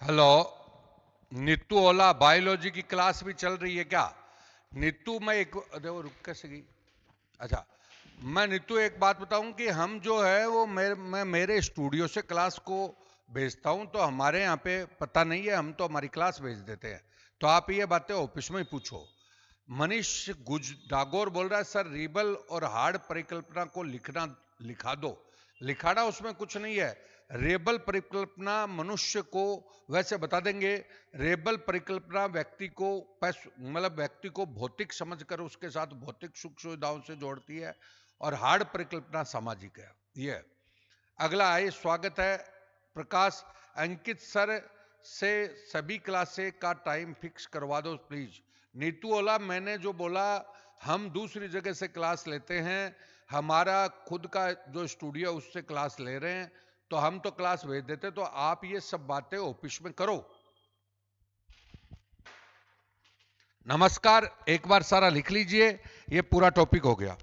Hello. Neetu ओला biology की class भी चल रही है क्या? नीतू मैं एक देखो रुक कैसे गई। अच्छा, मैं नीतू एक बात बताऊं कि हम जो है वो मैं मेरे स्टूडियो से क्लास को भेजता हूं, तो हमारे यहाँ पे पता नहीं है, हम तो हमारी क्लास भेज देते हैं। तो आप ये बातें ऑफिस में ही पूछो। मनीष गुज डागोर बोल रहा है, सर रिबल और हार्ड परिकल्पना को लिखा दो। लिखाना उसमें कुछ नहीं है। रेबल परिकल्पना मनुष्य को वैसे बता देंगे। रेबल परिकल्पना व्यक्ति को मतलब व्यक्ति को भौतिक समझकर उसके साथ भौतिक सुख सुविधाओं से जोड़ती है, और हार्ड परिकल्पना सामाजिक है। ये अगला है, स्वागत है प्रकाश। अंकित सर से सभी क्लासे का टाइम फिक्स करवा दो प्लीज। नीतू ओला, मैंने जो बोला, हम दूसरी जगह से क्लास लेते हैं, हमारा खुद का जो स्टूडियो उससे क्लास ले रहे हैं, तो हम तो क्लास भेज देते। तो आप ये सब बातें ऑफिस में करो। नमस्कार, एक बार सारा लिख लीजिए, ये पूरा टॉपिक हो गया।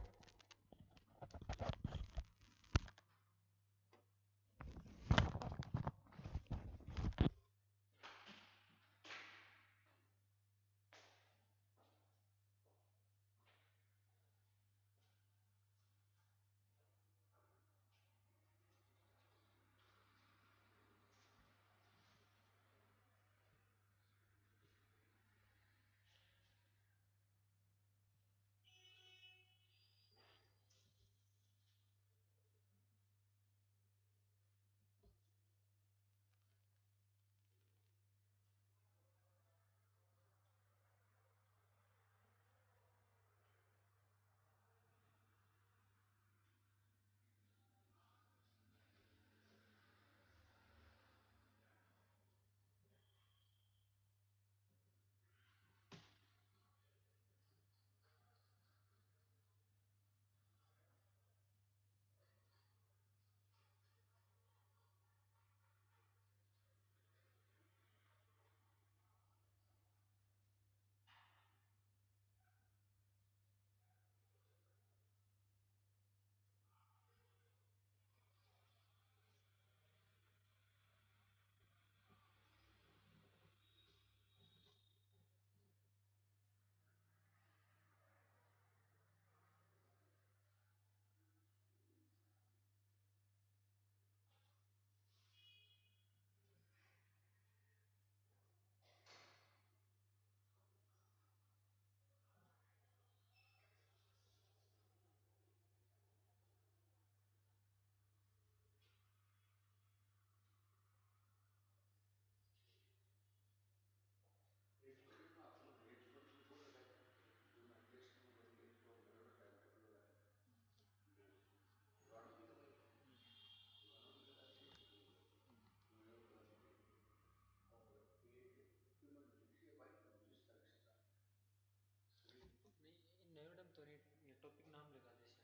नहीं मैडम, तो नहीं टॉपिक नाम लगा दे सर।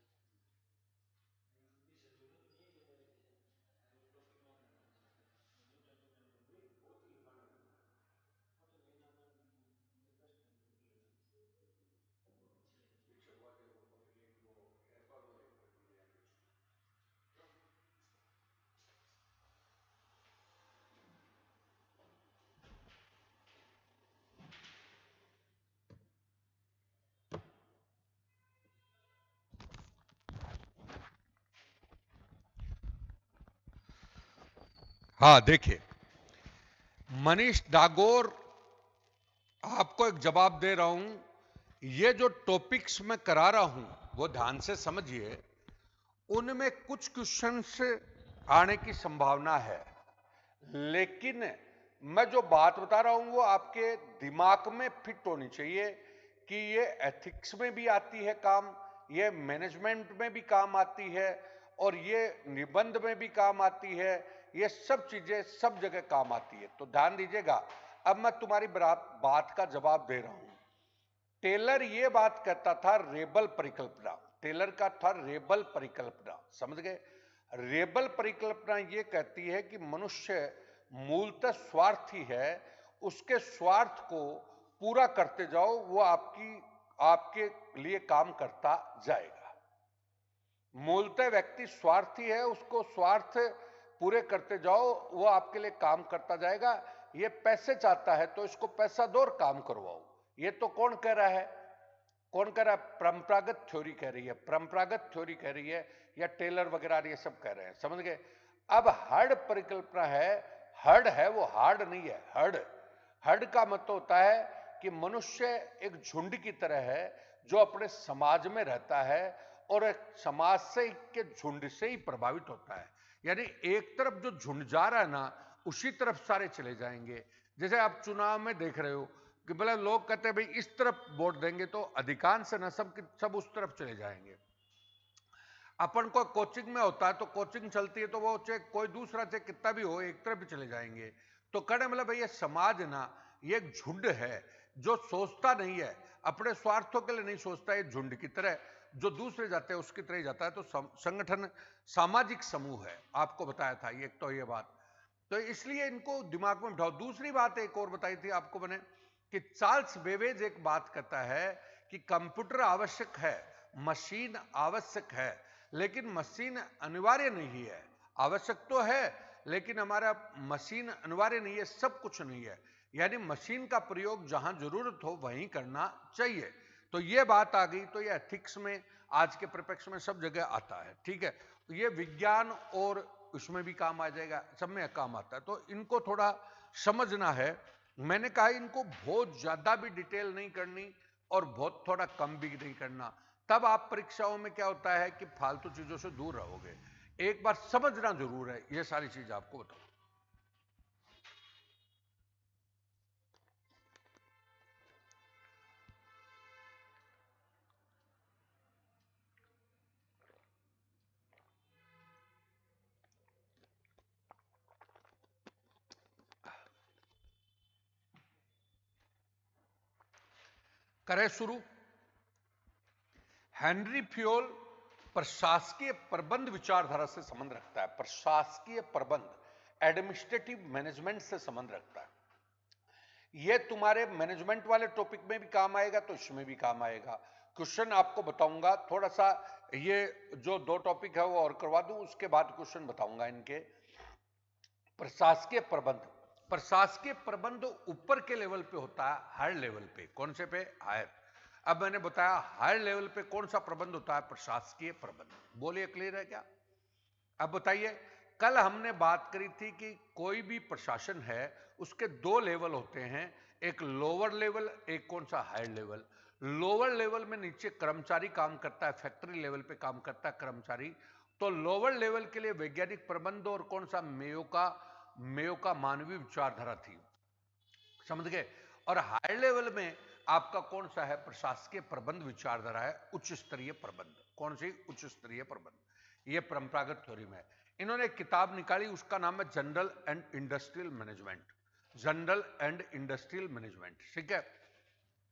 हाँ देखिए, मनीष डागोर, आपको एक जवाब दे रहा हूं। ये जो टॉपिक्स मैं करा रहा हूं वो ध्यान से समझिए। उनमें कुछ क्वेश्चंस आने की संभावना है, लेकिन मैं जो बात बता रहा हूं वो आपके दिमाग में फिट होनी चाहिए कि ये एथिक्स में भी आती है काम, ये मैनेजमेंट में भी काम आती है, और ये निबंध में भी काम आती है। ये सब चीजें सब जगह काम आती है, तो ध्यान दीजिएगा। अब मैं तुम्हारी बात का जवाब दे रहा हूं। टेलर ये बात कहता था, रेबल परिकल्पना। टेलर का था रेबल परिकल्पना, समझ गए? रेबल परिकल्पना ये कहती है कि मनुष्य मूलतः स्वार्थी है। उसके स्वार्थ को पूरा करते जाओ, वो आपके लिए काम करता जाएगा। मूलतः व्यक्ति स्वार्थी है, उसको स्वार्थ पूरे करते जाओ, वो आपके लिए काम करता जाएगा। ये पैसे चाहता है तो इसको पैसा दो और काम करवाओ। ये तो कौन कह रहा है? कौन कह रहा है? परंपरागत थ्योरी कह रही है, परंपरागत थ्योरी कह रही है, या टेलर वगैरह ये सब कह रहे हैं, समझ गए? अब हर्ड परिकल्पना है, हर्ड है वो हार्ड नहीं है। हर्ड, हर्ड का मतलब होता है कि मनुष्य एक झुंड की तरह है जो अपने समाज में रहता है और एक समाज से के झुंड से ही प्रभावित होता है। यानी एक तरफ जो झुंड जा रहा है ना, उसी तरफ सारे चले जाएंगे। जैसे आप चुनाव में देख रहे हो कि भले लोग कहते हैं भाई इस तरफ वोट देंगे, तो अधिकांश ना सब उस तरफ चले जाएंगे। अपन को कोचिंग में होता है तो कोचिंग चलती है तो वो चाहे कोई दूसरा चाहे कितना भी हो एक तरफ भी चले जाएंगे। तो कहने मतलब भाई ये समाज ना, ये एक झुंड है जो सोचता नहीं है, अपने स्वार्थों के लिए नहीं सोचता, ये झुंड की तरह जो दूसरे जाते हैं उसकी तरह ही जाता है। तो संगठन सामाजिक समूह है, आपको बताया था ये, तो ये बात, तो इसलिए इनको दिमाग में बिठाओ। दूसरी बात एक और बताई थी आपको मैंने कि चार्ल्स बेबेज एक बात कहता है कि कंप्यूटर आवश्यक है, मशीन आवश्यक है, लेकिन मशीन अनिवार्य नहीं है। आवश्यक तो है लेकिन हमारा मशीन अनिवार्य नहीं है, सब कुछ नहीं है। यानी मशीन का प्रयोग जहां जरूरत हो वहीं करना चाहिए। तो ये बात आ गई, तो ये एथिक्स में आज के परिप्रेक्ष्य में सब जगह आता है, ठीक है। तो ये विज्ञान और उसमें भी काम आ जाएगा, सब में काम आता है, तो इनको थोड़ा समझना है। मैंने कहा इनको बहुत ज्यादा भी डिटेल नहीं करनी और बहुत थोड़ा कम भी नहीं करना, तब आप परीक्षाओं में क्या होता है कि फालतू चीजों से दूर रहोगे। एक बार समझना जरूर है ये सारी चीज, आपको बताऊं। करें शुरू। हेनरी फ्योल प्रशासकीय प्रबंध विचारधारा से संबंध रखता है। प्रशासकीय प्रबंध, एडमिनिस्ट्रेटिव मैनेजमेंट से संबंध रखता है। यह तुम्हारे मैनेजमेंट वाले टॉपिक में भी काम आएगा तो इसमें भी काम आएगा। क्वेश्चन आपको बताऊंगा थोड़ा सा, ये जो दो टॉपिक है वो और करवा दूं, उसके बाद क्वेश्चन बताऊंगा इनके। प्रशासकीय प्रबंध, प्रशासकीय प्रबंध ऊपर के लेवल पे होता है, हायर लेवल पे। कौन से पे? हायर। अब मैंने बताया हायर लेवल पे कौन सा प्रबंध होता है? प्रशासकीय प्रबंध। बोलिए, क्लियर है क्या? अब बताइए, कल हमने बात करी थी कि कोई भी प्रशासन है उसके दो लेवल होते हैं, एक लोअर लेवल, एक कौन सा? Higher level. लोअर लेवल में नीचे कर्मचारी काम करता है, फैक्ट्री लेवल पे काम करता है कर्मचारी। तो लोअर लेवल के लिए वैज्ञानिक प्रबंध और कौन सा? मेयो का मानवीय विचारधारा थी, समझ गए। और हायर लेवल में आपका कौन सा है? प्रशासकीय प्रबंध विचारधारा है, उच्च स्तरीय प्रबंध। कौन सी? उच्च स्तरीय प्रबंध। यह परंपरागत थ्योरी में है। इन्होंने एक किताब निकाली, उसका नाम है general and industrial management. General and industrial management, ठीक है।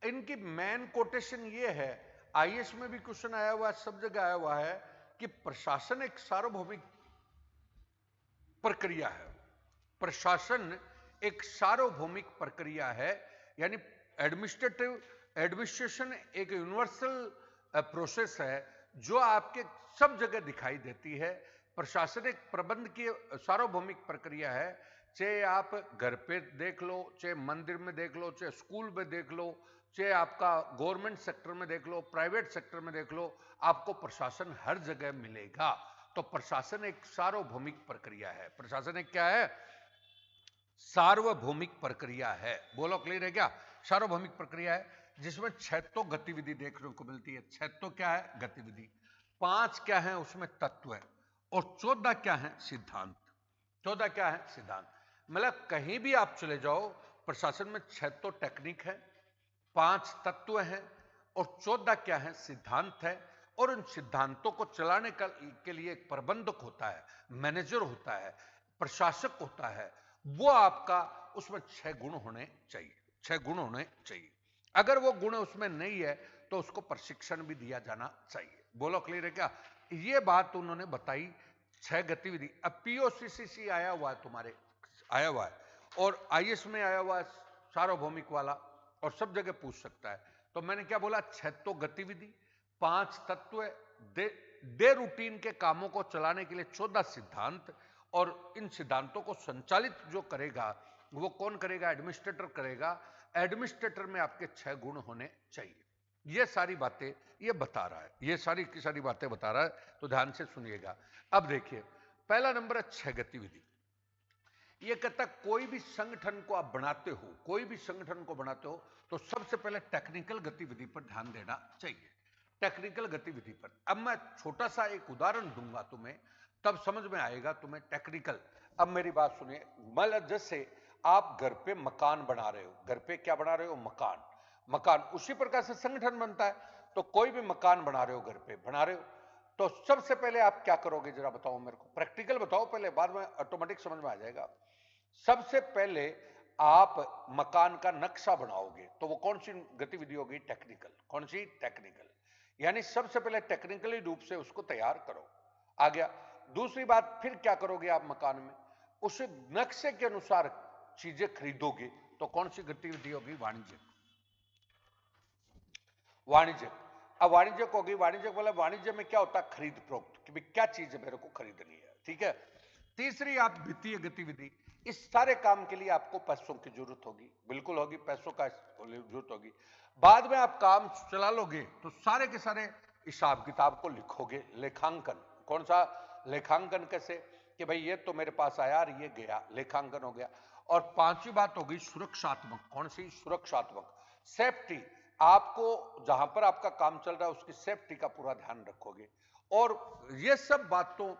इनकी मेन कोटेशन ये है, आईएएस में भी क्वेश्चन आया हुआ है, सब जगह आया हुआ है कि प्रशासन एक सार्वभौमिक प्रक्रिया है। प्रशासन एक सार्वभौमिक प्रक्रिया है, यानी एडमिनिस्ट्रेशन एक यूनिवर्सल प्रोसेस है जो आपके सब जगह दिखाई देती है। प्रशासनिक प्रबंध की सार्वभौमिक प्रक्रिया है, चाहे आप घर पे देख लो, चाहे मंदिर में देख लो, चाहे स्कूल में देख लो, चाहे आपका गवर्नमेंट सेक्टर में देख लो, प्राइवेट सेक्टर में देख लो, आपको प्रशासन हर जगह मिलेगा। तो प्रशासन एक सार्वभौमिक प्रक्रिया है। प्रशासन एक क्या है? सार्वभौमिक प्रक्रिया है। बोलो, क्लियर है क्या? सार्वभौमिक प्रक्रिया है जिसमें 6 तो गतिविधि देखने को मिलती है। 6 तो क्या है? गतिविधि। 5 क्या है? उसमें तत्व है। और 14 क्या है? सिद्धांत। 14 क्या है? सिद्धांत। मतलब कहीं भी आप चले जाओ, प्रशासन में 6 तो टेक्निक है, 5 तत्व हैं और 14 क्या है? सिद्धांत है। और उन सिद्धांतों को चलाने के लिए एक प्रबंधक होता है, मैनेजर होता है, प्रशासक होता है। वो आपका उसमें 6 गुण होने चाहिए, 6 गुण होने चाहिए। अगर वो गुण उसमें नहीं है तो उसको प्रशिक्षण भी दिया जाना चाहिए। बोलो, क्लियर है क्या? ये बात उन्होंने बताई, 6 गतिविधि। अब पीओसीसीसी आया हुआ है, तुम्हारे आया हुआ है, और आईएएस में आया हुआ है सार्वभौमिक वाला, और सब जगह पूछ सकता है। तो मैंने क्या बोला? 6 तो गतिविधि, 5 तत्व, डे रूटीन के कामों को चलाने के लिए 14 सिद्धांत, और इन सिद्धांतों को संचालित जो करेगा वो कौन करेगा? एडमिनिस्ट्रेटर करेगा। एडमिनिस्ट्रेटर में आपके 6 गुण होने चाहिए। ये सारी बातें ये बता रहा है, ये सारी की सारी बातें बता रहा है, तो ध्यान से सुनिएगा। अब देखिए, पहला नंबर है 6 गतिविधि। ये कहता है कोई भी संगठन को आप बनाते हो, कोई भी संगठन को बनाते हो तो सबसे पहले टेक्निकल गतिविधि पर ध्यान देना चाहिए। टेक्निकल गतिविधि पर। अब मैं छोटा सा एक उदाहरण दूंगा तुम्हें, तब समझ में आएगा तुम्हें टेक्निकल। अब मेरी बात सुनिए, मतलब जैसे आप घर पे मकान बना रहे हो, घर पे क्या बना रहे हो? मकान। मकान उसी प्रकार से संगठन बनता है। तो कोई भी मकान बना रहे हो, घर पे बना रहे हो, तो सबसे पहले आप क्या करोगे जरा बताओ मेरे को? प्रैक्टिकल बताओ पहले, बाद में ऑटोमेटिक समझ में आ जाएगा। सबसे पहले आप मकान का नक्शा बनाओगे, तो वो कौन सी गतिविधि होगी? टेक्निकल। कौन सी? टेक्निकल। यानी सबसे पहले टेक्निकली रूप से उसको तैयार करो। आ गया। दूसरी बात, फिर क्या करोगे आप मकान में? उस नक्शे के अनुसार चीजें खरीदोगे, तो कौन सी गतिविधि होगी? वाणिज्य। वाणिज्य। अब वाणिज्य होगी, वाणिज्य मतलब वाणिज्य में क्या होता है? खरीद फरोख्त, कि क्या चीज मेरे को खरीदनी है, ठीक है। तीसरी आप वित्तीय गतिविधि। इस सारे काम के लिए आपको पैसों की जरूरत होगी, बिल्कुल होगी, पैसों का जरूरत होगी। बाद में आप काम चला लोगे तो सारे के सारे हिसाब किताब को लिखोगे। लेखांकन। कौन सा? लेखांकन। कैसे? कि भाई ये तो मेरे पास आया और ये गया, लेखांकन हो गया। और पांचवी बात होगी सुरक्षात्मक। कौन सी? सुरक्षात्मक। सेफ्टी। आपको जहां पर आपका काम चल रहा है उसकी सेफ्टी का पूरा ध्यान रखोगे। और ये सब बातों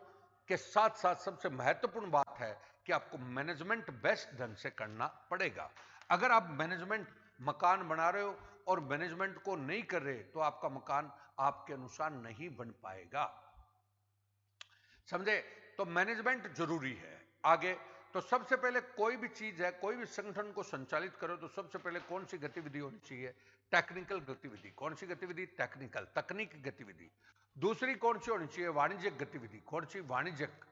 के साथ साथ सबसे महत्वपूर्ण बात है कि आपको मैनेजमेंट बेस्ट ढंग से करना पड़ेगा। अगर आप मैनेजमेंट मकान बना रहे हो और मैनेजमेंट को नहीं कर रहे तो आपका मकान आपके अनुसार नहीं बन पाएगा, समझे? तो मैनेजमेंट जरूरी है। आगे तो सबसे पहले कोई भी चीज है, कोई भी संगठन को संचालित करो तो सबसे पहले कौन सी गतिविधि होनी चाहिए? टेक्निकल गतिविधि। कौन सी गतिविधि? टेक्निकल, तकनीक गतिविधि। दूसरी कौन सी होनी चाहिए? वाणिज्यिक गतिविधि। कौन सी? वाणिज्यिक।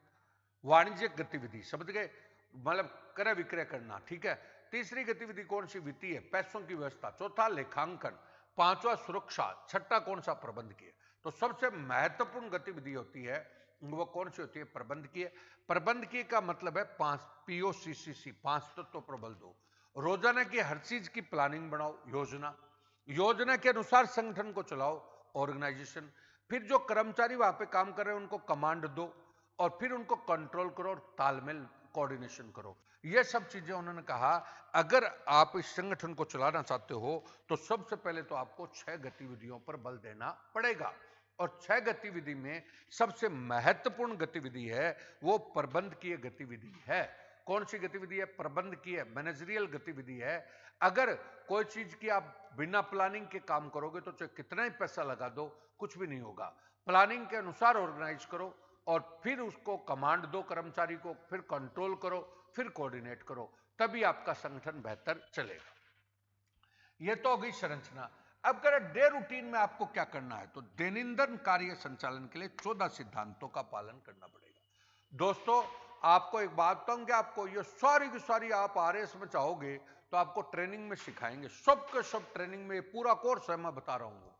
वाणिज्यिक गतिविधि, समझ गए? मतलब क्रय विक्रय करना, ठीक है। तीसरी गतिविधि कौन सी? वित्तीय, पैसों की व्यवस्था। चौथा लेखांकन। पांचवा सुरक्षा। छठा कौन सा? प्रबंधकीय। तो सबसे महत्वपूर्ण गतिविधि होती है वो कौन सी होती है? प्रबंधकीय। प्रबंधकीय का मतलब है 5 POCCC, 5 तत्व प्रबल दो। रोजाना की हर चीज की प्लानिंग बनाओ, योजना। योजना के अनुसार संगठन को चलाओ, ऑर्गेनाइजेशन। फिर जो कर्मचारी वहां पे काम कर रहे हैं उनको कमांड दो और फिर उनको कंट्रोल करो और तालमेल, कोऑर्डिनेशन करो। ये सब चीजें उन्होंने कहा। अगर आप इस संगठन को चलाना चाहते हो तो सबसे पहले तो आपको 6 गतिविधियों पर बल देना पड़ेगा। और 6 गतिविधि में सबसे महत्वपूर्ण गतिविधि है वो प्रबंधकीय गतिविधि है। कौन सी गतिविधि है? प्रबंधकीय, मैनेजरियल गतिविधि है। अगर कोई चीज की आप बिना प्लानिंग के काम करोगे तो चाहे कितना ही पैसा लगा दो, कुछ भी नहीं होगा। प्लानिंग के अनुसार ऑर्गेनाइज करो और फिर उसको कमांड दो कर्मचारी को, फिर कंट्रोल करो, फिर कोऑर्डिनेट करो, तभी आपका संगठन बेहतर चलेगा। यह तो हो गई संरचना। अब करें डे रूटीन में आपको क्या करना है, तो दैनंदिन कार्य संचालन के लिए 14 सिद्धांतों का पालन करना पड़ेगा। दोस्तों आपको एक बात बताऊं कि आपको ये सारी की सारी आप RS में चाहोगे तो आपको ट्रेनिंग में सिखाएंगे, सब के सब ट्रेनिंग में पूरा कोर्स है, मैं बता रहा हूं।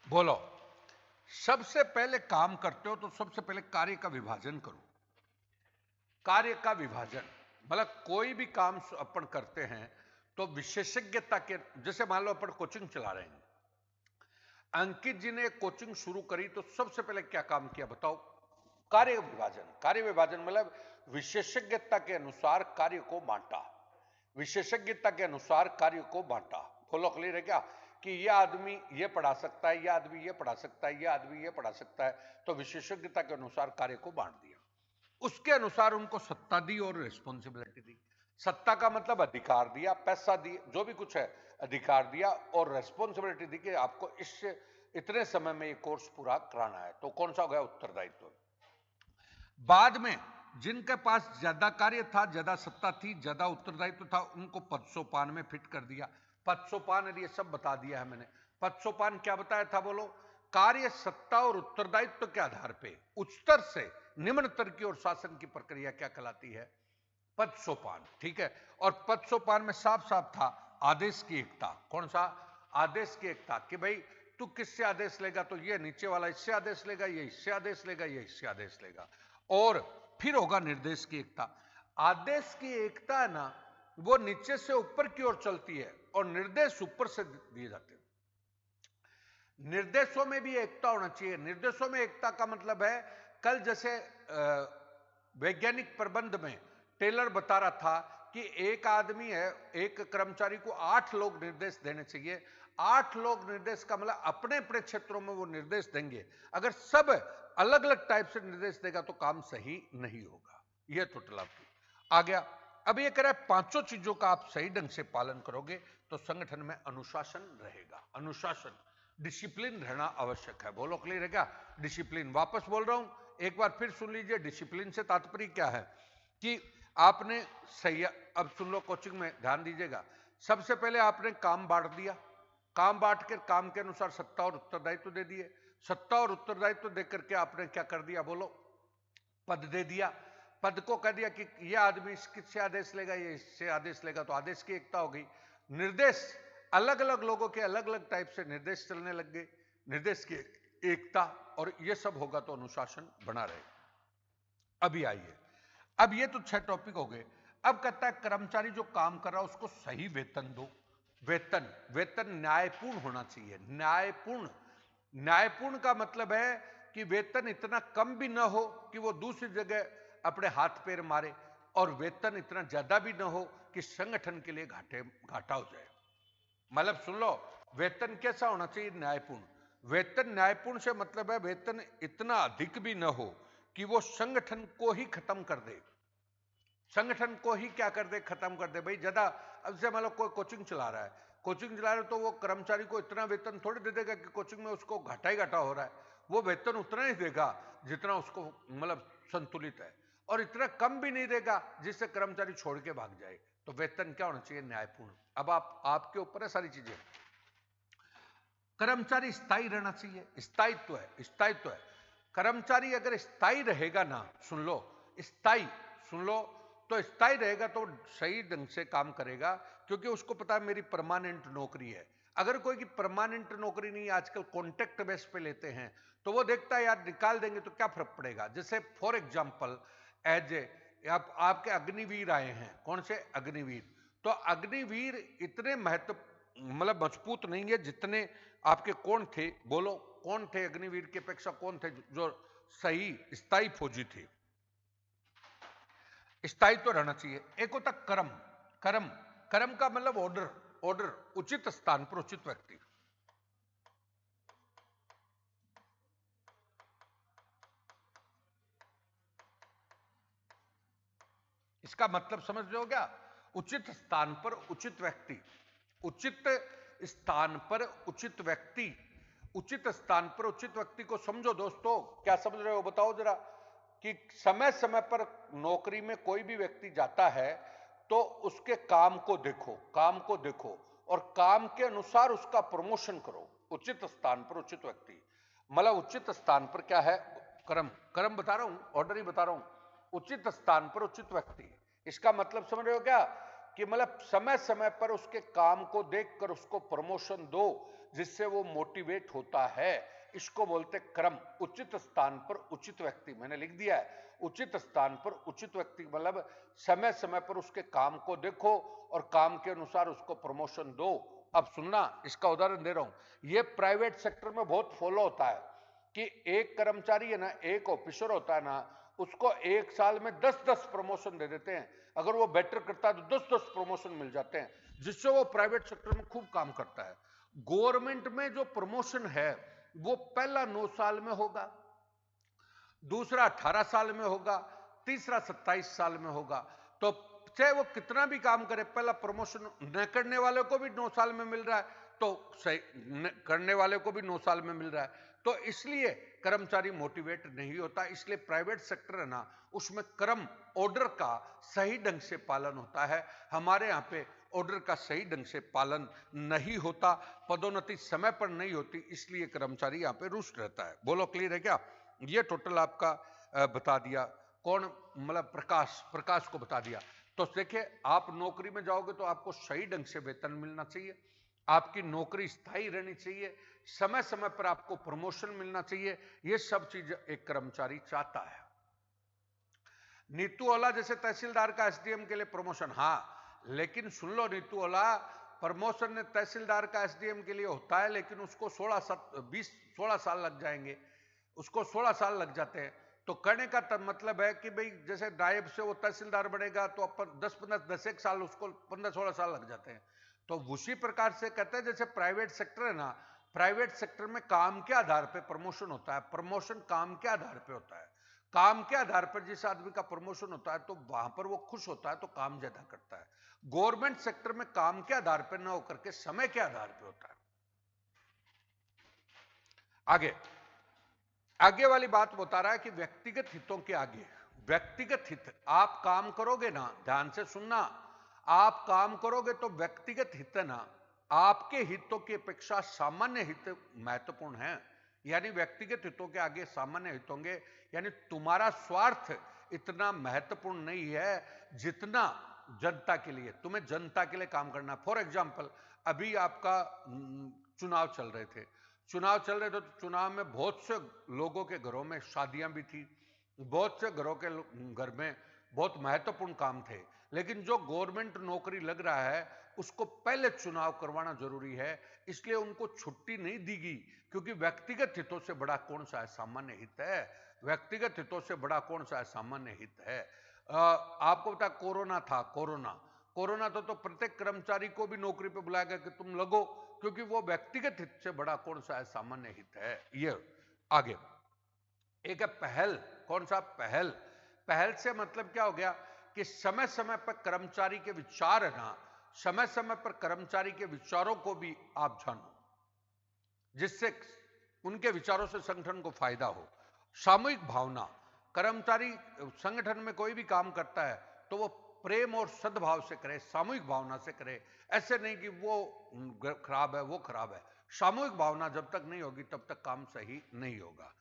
बोलो, सबसे पहले काम करते हो तो सबसे पहले कार्य का विभाजन करो। कार्य का विभाजन मतलब कोई भी काम अपन करते हैं तो विशेषज्ञता के, जैसे मान लो अपन कोचिंग चला रहे हैं, अंकित जी ने कोचिंग शुरू करी तो सबसे पहले क्या काम किया बताओ? कार्य विभाजन। कार्य विभाजन मतलब विशेषज्ञता के अनुसार कार्य को बांटा। विशेषज्ञता के अनुसार कार्य को बांटा। फॉलो क्लियर है क्या? कि यह आदमी ये पढ़ा सकता है, यह आदमी ये पढ़ा सकता है, यह आदमी ये पढ़ा सकता है, तो विशेषज्ञता के अनुसार कार्य को बांट दिया। उसके अनुसार उनको सत्ता दी और रिस्पॉन्सिबिलिटी दी। सत्ता का मतलब अधिकार दिया, पैसा दिया, जो भी कुछ है अधिकार दिया, और रिस्पॉन्सिबिलिटी दी कि आपको इस इतने समय में ये कोर्स पूरा कराना है। तो कौन सा हो गया? उत्तरदायित्व। बाद में जिनके पास ज्यादा कार्य था, ज्यादा सत्ता थी, ज्यादा उत्तरदायित्व था, उनको पद सोपान में फिट कर दिया। पद सोपान, ये सब बता दिया है मैंने। पद सोपान क्या बताया था बोलो? कार्य, सत्ता और उत्तरदायित्व के आधार पे उच्चतर से निम्नतर की ओर शासन की प्रक्रिया क्या कहलाती है? पद सोपान, ठीक है। और पद सोपान में साफ साफ था आदेश की एकता। कौन सा? आदेश की एकता, कि भाई तू किससे आदेश लेगा, तो ये नीचे वाला इससे आदेश लेगा, ये इससे आदेश लेगा, ये इससे आदेश लेगा। और फिर होगा निर्देश की एकता। आदेश की एकता है ना, वो नीचे से ऊपर की ओर चलती है और निर्देश ऊपर से दिए जाते हैं। निर्देशों में भी एकता होना चाहिए। निर्देशों में एकता का मतलब है, कल जैसे वैज्ञानिक प्रबंध में टेलर बता रहा था कि एक आदमी है, एक कर्मचारी को 8 लोग निर्देश देने चाहिए। 8 लोग निर्देश का मतलब अपने अपने क्षेत्रों में वो निर्देश देंगे। अगर सब अलग अलग टाइप से निर्देश देगा तो काम सही नहीं होगा। यह टोटल आपकी आ गया। अब ये कह रहा है 5 चीजों का आप सही ढंग से पालन करोगे तो संगठन में अनुशासन रहेगा। अनुशासन, डिसिप्लिन रहना आवश्यक है। बोलो क्लियर है क्या? डिसिप्लिन, वापस बोल रहा हूं, एक बार फिर सुन लीजिए। डिसिप्लिन से तात्पर्य क्या है कि आपने सही, अब सुन लो, कोचिंग में ध्यान दीजिएगा। सबसे पहले आपने काम बांट दिया, काम बांट कर काम के अनुसार सत्ता और उत्तरदायित्व दे दिए। सत्ता और उत्तरदायित्व देकर के आपने क्या कर दिया? बोलो, पद दे दिया। पद को कह दिया कि यह आदमी किससे आदेश लेगा, ये इससे आदेश लेगा, तो आदेश की एकता हो गई। निर्देश, अलग अलग लोगों के अलग अलग टाइप से निर्देश चलने लग गए, निर्देश की एकता, और ये सब होगा तो अनुशासन बना रहेगा। अभी आइए, अब ये तो 6 टॉपिक हो गए। अब कहता है कर्मचारी जो काम कर रहा है उसको सही वेतन दो। वेतन, वेतन न्यायपूर्ण होना चाहिए। न्यायपूर्ण, न्यायपूर्ण का मतलब है कि वेतन इतना कम भी ना हो कि वो दूसरी जगह अपने हाथ पैर मारे, और वेतन इतना ज्यादा भी ना हो कि संगठन के लिए घाटा हो जाए। मतलब सुन लो, वेतन कैसा होना चाहिए? न्यायपूर्ण। वेतन न्यायपूर्ण से मतलब है वेतन इतना अधिक भी न हो कि वो संगठन को ही खत्म कर दे। संगठन को ही क्या कर दे? खत्म कर दे। भाई ज्यादा, अब से मान लो कोई कोचिंग चला रहा है, कोचिंग चला रहा है, तो वो कर्मचारी को इतना वेतन थोड़ी दे देगा कि कोचिंग में उसको घाटा ही घाटा हो रहा है। वो वेतन उतना ही देगा जितना उसको मतलब संतुलित है, और इतना कम भी नहीं देगा जिससे कर्मचारी छोड़ के भाग जाए। तो वेतन क्या होना चाहिए? न्यायपूर्ण। अब आपके ऊपर है सारी चीजें। कर्मचारी स्थायी रहना चाहिए। स्थायित्व है, स्थायित्व है। कर्मचारी अगर स्थायी रहेगा ना, सुन लो, स्थायी, सुन लो, तो स्थायी रहेगा तो सही ढंग से काम करेगा, क्योंकि उसको पता है मेरी परमानेंट नौकरी है। अगर कोई की परमानेंट नौकरी नहीं, आजकल कॉन्ट्रैक्ट बेस पे लेते हैं, तो वो देखता है यार निकाल देंगे तो क्या फर्क पड़ेगा। जैसे फॉर एग्जाम्पल, एज ए आपके अग्निवीर आए हैं। कौन से? अग्निवीर। तो अग्निवीर इतने महत्व मतलब मजबूत नहीं है जितने आपके कौन थे? बोलो, कौन थे अग्निवीर की अपेक्षा? कौन थे जो सही स्थायी फौजी थे? स्थायी तो रहना चाहिए। एक होता कर्म। कर्म, कर्म का मतलब ऑर्डर। ऑर्डर, उचित स्थान पर उचित व्यक्ति। इसका मतलब समझ रहे हो क्या? उचित स्थान पर उचित व्यक्ति। उचित स्थान पर उचित व्यक्ति। उचित स्थान पर उचित व्यक्ति को समझो दोस्तों। क्या समझ रहे हो? बताओ जरा। कि समय समय पर नौकरी में कोई भी व्यक्ति जाता है तो उसके काम को देखो, काम को देखो, और काम के अनुसार उसका प्रमोशन करो। उचित स्थान पर उचित व्यक्ति मतलब उचित स्थान पर क्या है? कर्म। कर्म बता रहा हूं, ऑर्डर ही बता रहा हूं। उचित स्थान पर उचित व्यक्ति, इसका मतलब समझ रहे हो क्या? कि मतलब समय समय पर उसके काम को देखकर उसको प्रमोशन दो, जिससे वो मोटिवेट होता है। इसको बोलते क्रम। उचित स्थान पर उचित व्यक्ति, मैंने लिख दिया है। उचित स्थान पर उचित व्यक्ति मतलब समय समय पर उसके काम को देखो और काम के अनुसार उसको प्रमोशन दो। अब सुनना, इसका उदाहरण दे रहा हूं। ये प्राइवेट सेक्टर में बहुत फॉलो होता है कि एक कर्मचारी है ना, एक ऑफिसर होता है ना, उसको एक साल में 10-10 प्रमोशन दे देते हैं। अगर वो बेटर करता है तो 10-10 प्रमोशन मिल जाते हैं, जिससे वो प्राइवेट सेक्टर में खूब काम करता है। गवर्नमेंट में जो प्रमोशन है वो पहला 9 साल में होगा, दूसरा 18 साल में होगा, तीसरा 27 साल में होगा। तो चाहे वो कितना भी काम करे, पहला प्रमोशन न करने वाले को भी 9 साल में मिल रहा है, तो सही करने वाले को भी 9 साल में मिल रहा है। तो इसलिए कर्मचारी मोटिवेट नहीं होता। इसलिए प्राइवेट सेक्टर है ना, उसमें क्रम, ऑर्डर का सही ढंग से पालन होता है। हमारे यहाँ पे ऑर्डर का सही ढंग से पालन नहीं होता, पदोन्नति समय पर नहीं होती, इसलिए कर्मचारी यहाँ पे रुष्ट रहता है। बोलो क्लियर है क्या? ये टोटल आपका बता दिया। कौन? मतलब प्रकाश, प्रकाश को बता दिया। तो देखिए, आप नौकरी में जाओगे तो आपको सही ढंग से वेतन मिलना चाहिए, आपकी नौकरी स्थायी रहनी चाहिए, समय समय पर आपको प्रमोशन मिलना चाहिए। ये सब चीज एक कर्मचारी चाहता है। नीतू ओला जैसे तहसीलदार का एसडीएम के लिए प्रमोशन, हाँ, लेकिन सुन लो नीतू ओला, प्रमोशन ने तहसीलदार का एसडीएम के लिए होता है, लेकिन उसको 16 साल लग जाएंगे, उसको 16 साल लग जाते हैं। तो कहने का मतलब है कि भाई जैसे नायब से वो तहसीलदार बनेगा तो 10 साल, उसको 15-16 साल लग जाते हैं। तो उसी प्रकार से कहते हैं जैसे प्राइवेट सेक्टर है ना, प्राइवेट सेक्टर में काम के आधार पर प्रमोशन होता है, प्रमोशन काम के आधार पर होता है। काम के आधार पर जिस आदमी का प्रमोशन होता है तो वहां पर वो खुश होता है, तो काम ज्यादा करता है। गवर्नमेंट सेक्टर में काम के आधार पर ना होकर के समय के आधार पर होता है। आगे आगे वाली बात बता रहा है कि व्यक्तिगत हितों के आगे, व्यक्तिगत हित, आप काम करोगे ना, ध्यान से सुनना, आप काम करोगे तो व्यक्तिगत हित है ना, आपके हितों की अपेक्षा सामान्य हित महत्वपूर्ण है। यानी व्यक्तिगत हितों के आगे सामान्य हित होंगे, यानी तुम्हारा स्वार्थ इतना महत्वपूर्ण नहीं है जितना जनता के लिए, तुम्हें जनता के लिए काम करना। फॉर एग्जाम्पल, अभी आपका चुनाव चल रहे थे, तो चुनाव में बहुत से लोगों के घरों में शादियां भी थी, बहुत से घरों के घर में बहुत महत्वपूर्ण काम थे, लेकिन जो गवर्नमेंट नौकरी लग रहा है उसको पहले चुनाव करवाना जरूरी है, इसलिए उनको छुट्टी नहीं दी गई, क्योंकि व्यक्तिगत हितों से बड़ा कौन सा है सामान्य हित है, व्यक्तिगत हितों से बड़ा कौन सा है सामान्य हित है। आपको पता कोरोना था, कोरोना तो प्रत्येक कर्मचारी को भी नौकरी पे बुलाया गया कि तुम लगो, क्योंकि वो व्यक्तिगत हित से बड़ा कौन सा है सामान्य हित है। ये आगे एक है पहल, कौन सा पहल, पहल से मतलब क्या हो गया कि समय समय पर कर्मचारी के विचार है ना, समय समय पर कर्मचारी के विचारों को भी आप जानो, जिससे उनके विचारों से संगठन को फायदा हो। सामूहिक भावना, कर्मचारी संगठन में कोई भी काम करता है तो वो प्रेम और सद्भाव से करे, सामूहिक भावना से करे, ऐसे नहीं कि वो खराब है वो खराब है। सामूहिक भावना जब तक नहीं होगी तब तक काम सही नहीं होगा।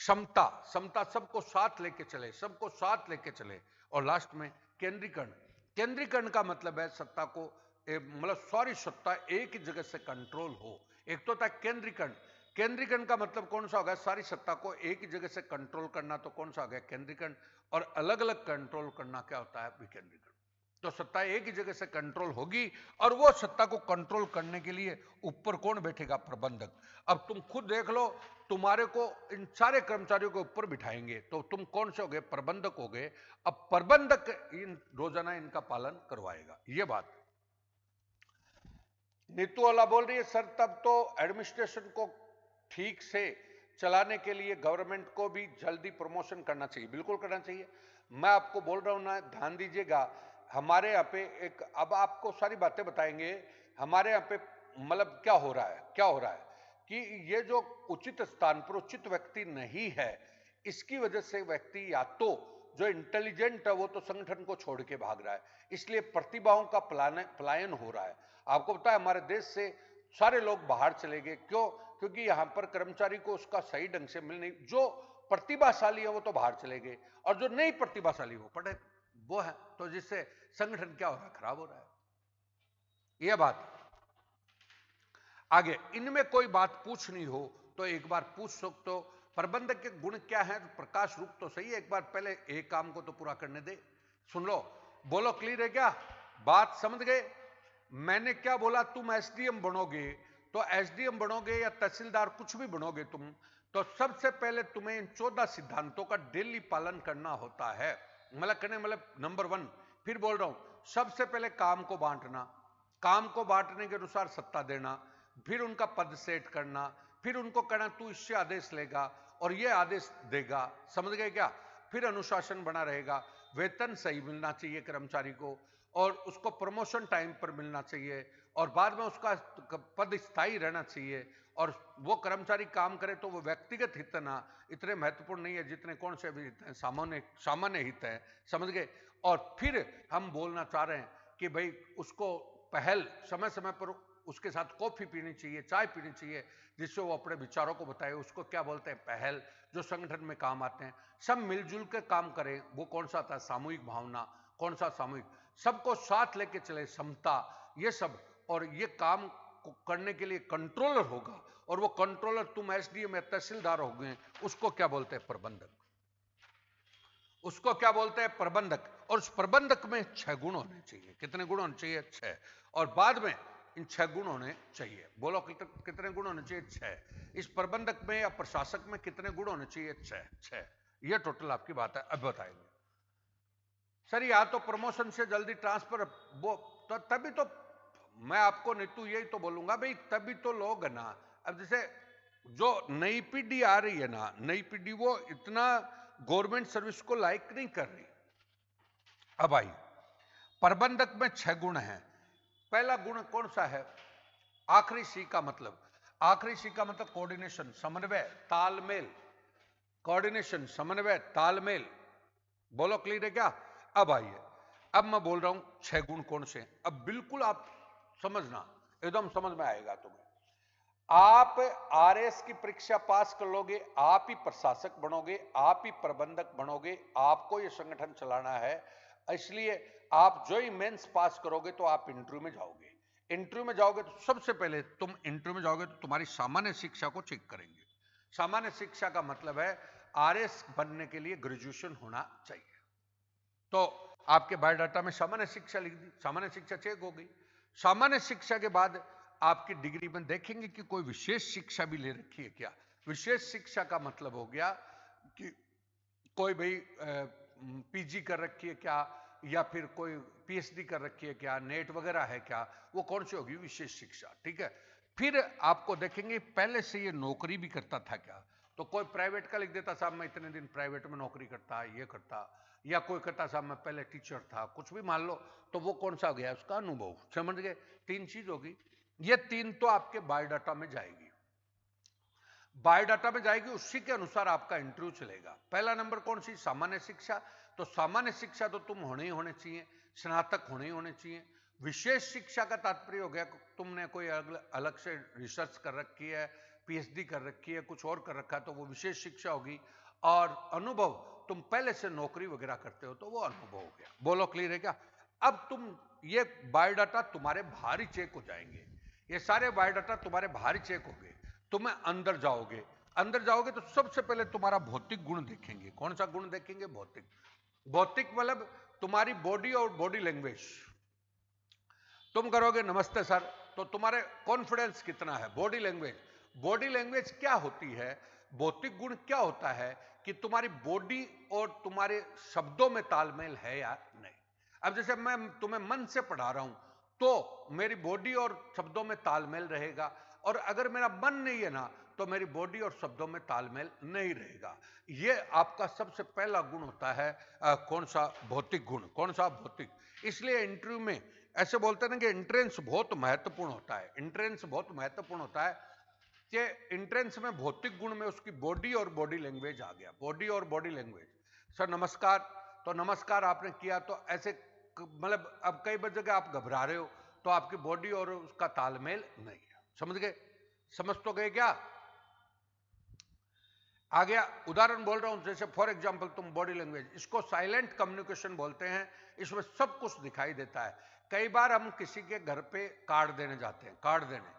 समता, समता सबको साथ लेके चले, सबको साथ लेके चले। और लास्ट में केंद्रीकरण, केंद्रीकरण का मतलब है सत्ता को, मतलब सारी सत्ता एक ही जगह से कंट्रोल हो। एक तो था केंद्रीकरण, केंद्रीकरण का मतलब कौन सा हो गया, सारी सत्ता को एक ही जगह से कंट्रोल करना, तो कौन सा हो गया केंद्रीकरण। और अलग अलग कंट्रोल करना क्या होता है विकेंद्रीकरण। तो सत्ता एक ही जगह से कंट्रोल होगी, और वो सत्ता को कंट्रोल करने के लिए ऊपर कौन बैठेगा, प्रबंधक। अब तुम खुद देख लो, तुम्हारे को इन सारे कर्मचारियों के ऊपर बिठाएंगे तो तुम कौन से हो गए, प्रबंधक हो गए। अब प्रबंधक इन रोजाना इनका पालन करवाएगा। ये बात नीतू वाला बोल रही है सर, तब तो एडमिनिस्ट्रेशन को ठीक से चलाने के लिए गवर्नमेंट को भी जल्दी प्रमोशन करना चाहिए। बिल्कुल करना चाहिए। मैं आपको बोल रहा हूं ना, ध्यान दीजिएगा, हमारे यहाँ पे एक, अब आपको सारी बातें बताएंगे हमारे यहाँ पे, मतलब क्या हो रहा है, क्या हो रहा है कि ये जो उचित स्थान पर उचित व्यक्ति नहीं है, इसकी वजह से व्यक्ति या तो जो इंटेलिजेंट है वो तो संगठन को छोड़ के भाग रहा है, इसलिए प्रतिभाओं का पलायन हो रहा है। आपको पता है हमारे देश से सारे लोग बाहर चले गए, क्यों, क्योंकि यहां पर कर्मचारी को उसका सही ढंग से मिल नहीं, जो प्रतिभाशाली है वो तो बाहर चले गए, और जो नहीं प्रतिभाशाली वो पढ़े वो है, तो जिससे संगठन क्या हो रहा है, खराब हो रहा है। यह बात आगे, इनमें कोई बात पूछनी हो तो एक बार पूछ सकते हो। प्रबंधक के गुण क्या है, प्रकाश रूप तो सही है, एक बार पहले एक काम को तो पूरा करने दे। सुन लो, बोलो क्लियर है क्या, बात समझ गए। मैंने क्या बोला, तुम एसडीएम बनोगे तो एसडीएम बनोगे या तहसीलदार कुछ भी बनोगे तुम, तो सबसे पहले तुम्हें इन 14 सिद्धांतों का डेली पालन करना होता है। मतलब नंबर 1, फिर बोल रहा हूं, सबसे पहले काम को बांटना, काम को बांटने के अनुसार सत्ता देना, फिर उनका पद सेट करना, फिर उनको कहना तू इससे आदेश लेगा और ये आदेश देगा, समझ गए क्या। फिर अनुशासन बना रहेगा, वेतन सही मिलना चाहिए कर्मचारी को, और उसको प्रमोशन टाइम पर मिलना चाहिए, और बाद में उसका पद स्थायी रहना चाहिए, और वो कर्मचारी काम करे तो वो व्यक्तिगत हित ना इतने महत्वपूर्ण नहीं है जितने कौन से भी हित हैं, सामान्य हित है, समझ गए। और फिर हम बोलना चाह रहे हैं कि भाई उसको पहल समय समय पर उसके साथ कॉफी पीनी चाहिए, चाय पीनी चाहिए, जिससे वो अपने विचारों को बताए, उसको क्या बोलते हैं पहल, जो संगठन में काम आते हैं। सब मिलजुल के काम करें, वो कौन सा था सामूहिक भावना, कौन सा सामूहिक, सबको साथ लेके चले, समता, ये सब। और ये काम को करने के लिए कंट्रोलर होगा, और वो कंट्रोलर तुम एसडीएम या तहसीलदार हो गए, उसको क्या बोलते हैं? प्रबंधक। उसको क्या बोलते हैं? प्रबंधक। और उस प्रबंधक में 6 गुण होने चाहिए। कितने गुण होने चाहिए? 6। और बाद में इन 6 गुण होने चाहिए। बोलो कितने गुण होने चाहिए? 6। इस प्रबंधक में या प्रशासक में कितने गुण होने चाहिए? 6। ये टोटल आपकी बात है। अब बताएंगे सर, या तो प्रमोशन से जल्दी ट्रांसफर, वो तो तभी तो मैं आपको नीतू यही तो बोलूंगा भाई, तभी तो लोग है ना। अब जैसे जो नई पीढ़ी आ रही है ना, नई पीढ़ी वो इतना गवर्नमेंट सर्विस को लाइक नहीं कर रही। अब आई, प्रबंधक में 6 गुण हैं। पहला गुण कौन सा है? आखिरी सी का मतलब, आखिरी सी का मतलब कोऑर्डिनेशन, समन्वय, तालमेल। कोऑर्डिनेशन, समन्वय, तालमेल। बोलो क्लियर है क्या? अब आइए, अब मैं बोल रहा हूं 6 गुण कौन से। अब बिल्कुल आप समझना, एकदम समझ में आएगा तुम्हें। आप आरएस की परीक्षा पास कर लोगे, आप ही प्रशासक बनोगे, आप ही प्रबंधक बनोगे, आपको ये संगठन चलाना है। इसलिए आप जो ही मेंस पास करोगे तो आप इंटरव्यू में जाओगे। इंटरव्यू में जाओगे तो सबसे पहले तुम इंटरव्यू में जाओगे तो तुम्हारी सामान्य शिक्षा को चेक करेंगे। सामान्य शिक्षा का मतलब है आरएस बनने के लिए ग्रेजुएशन होना चाहिए। तो आपके बायोडाटा में सामान्य शिक्षा लिख दी, सामान्य शिक्षा चेक हो गई। सामान्य शिक्षा के बाद आपकी डिग्री में देखेंगे कि कोई विशेष शिक्षा भी ले रखी है क्या। विशेष शिक्षा का मतलब हो गया कि कोई भाई पीजी कर रखी है क्या, या फिर कोई पीएचडी कर रखी है क्या, नेट वगैरह है क्या, वो कौन सी होगी? विशेष शिक्षा। ठीक है। फिर आपको देखेंगे पहले से ये नौकरी भी करता था क्या। तो कोई प्राइवेट का लिख देता, साहब मैं इतने दिन प्राइवेट में नौकरी करता, ये करता। या कोई कहता साहब मैं पहले टीचर था, कुछ भी मान लो, तो वो कौन सा हो गया? उसका अनुभव। समझ गए? 3 चीज होगी। ये 3 तो आपके बायोडाटा में जाएगी, बायोडाटा में जाएगी, उसी के अनुसार आपका इंटरव्यू चलेगा। पहला नंबर कौन सी? सामान्य शिक्षा। तो सामान्य शिक्षा तो तुम होने ही होने चाहिए, स्नातक होने ही होने चाहिए। विशेष शिक्षा का तात्पर्य हो गया तुमने कोई अलग से रिसर्च कर रखी है, पीएचडी कर रखी है, कुछ और कर रखा है, तो वो विशेष शिक्षा होगी। और अनुभव, तुम पहले से नौकरी वगैरह करते हो तो वो अनुभव हो गया। बोलो क्लियर है क्या? अब तुम ये बायोडाटा तुम्हारे भारी चेक हो जाएंगे, ये सारे बायोडाटा तुम्हारे भारी चेक हो गए। तुम्हें अंदर जाओगे, अंदर जाओगे तो सबसे पहले तुम्हारा भौतिक गुण देखेंगे। कौन सा गुण देखेंगे? भौतिक। भौतिक मतलब तुम्हारी बॉडी और बॉडी लैंग्वेज। तुम करोगे नमस्ते सर, तो तुम्हारे कॉन्फिडेंस कितना है? Body language. बॉडी लैंग्वेज क्या होती है? भौतिक गुण क्या होता है कि तुम्हारी बॉडी और तुम्हारे शब्दों में तालमेल है या नहीं। अब जैसे मैं तुम्हें मन से पढ़ा रहा हूं तो मेरी बॉडी और शब्दों में तालमेल रहेगा, और अगर मेरा मन नहीं है ना तो मेरी बॉडी और शब्दों में तालमेल नहीं रहेगा। यह आपका सबसे पहला गुण होता है। कौन सा? भौतिक गुण। कौन सा? भौतिक। इसलिए इंटरव्यू में ऐसे बोलते हैं ना कि एंट्रेंस बहुत महत्वपूर्ण होता है। एंट्रेंस बहुत महत्वपूर्ण होता है कि एंट्रेंस में भौतिक गुण में उसकी बॉडी और बॉडी लैंग्वेज आ गया। बॉडी और बॉडी लैंग्वेज। सर नमस्कार, तो नमस्कार आपने किया तो ऐसे मतलब अब कई जगह आप घबरा रहे हो तो आपकी बॉडी और उसका तालमेल नहीं है। समझ गए? समझ तो गए क्या? आ गया। उदाहरण बोल रहा हूं, जैसे फॉर एग्जांपल तुम बॉडी लैंग्वेज, इसको साइलेंट कम्युनिकेशन बोलते हैं। इसमें सब कुछ दिखाई देता है। कई बार हम किसी के घर पे कार्ड देने जाते हैं, कार्ड देने,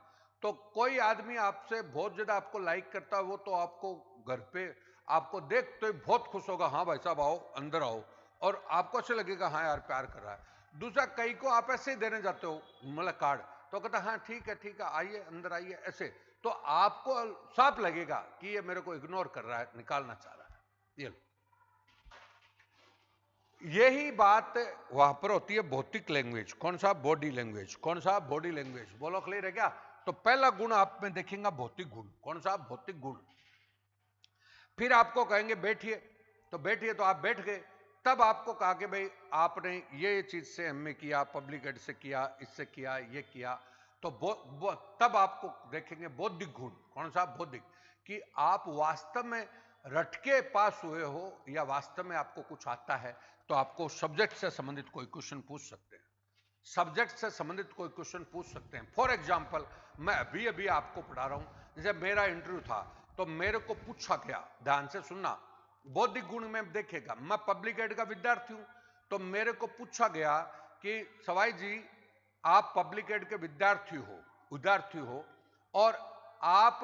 तो कोई आदमी आपसे बहुत ज्यादा आपको लाइक करता है, वो तो आपको घर पे आपको देख तो बहुत खुश होगा, हाँ भाई साहब आओ, अंदर आओ, और आपको अच्छा लगेगा, हाँ यार प्यार कर रहा है। दूसरा, कई को आप ऐसे ही देने जाते हो मतलब कार्ड, तो कहता हाँ ठीक है आइए अंदर आइए, ऐसे, तो आपको साफ लगेगा कि ये मेरे को इग्नोर कर रहा है, निकालना चाह रहा है। ये यही बात वहां पर होती है भौतिक लैंग्वेज। कौन सा? Body language. कौन सा? Body language. बोलो क्लियर है क्या? तो पहला गुण आप में देखेंगे भौतिक गुण। कौन सा? भौतिक गुण। फिर आपको कहेंगे बैठिए, तो बैठिए तो आप बैठ गए। तब आपको कहा कि भाई आपने ये चीज से एमए किया, पब्लिक एड से किया, इससे किया, ये किया, तो तब आपको देखेंगे बौद्धिक गुण। कौन सा? बौद्धिक। कि आप वास्तव में रटके पास हुए हो या वास्तव में आपको कुछ आता है, तो आपको सब्जेक्ट से संबंधित कोई क्वेश्चन पूछ सकते हैं। सब्जेक्ट से संबंधित कोई क्वेश्चन पूछ सकते हैं। फॉर एग्जाम्पल मैं अभी अभी आपको पढ़ा रहा हूं, जैसे मेरा इंटरव्यू था तो मेरे को पूछा गया, ध्यान से सुनना, बौद्धिक गुण में देखेगा, मैं पब्लिक एड का विद्यार्थी हूं, तो मेरे को पूछा गया कि सवाई जी आप पब्लिक एड के विद्यार्थी हो और आप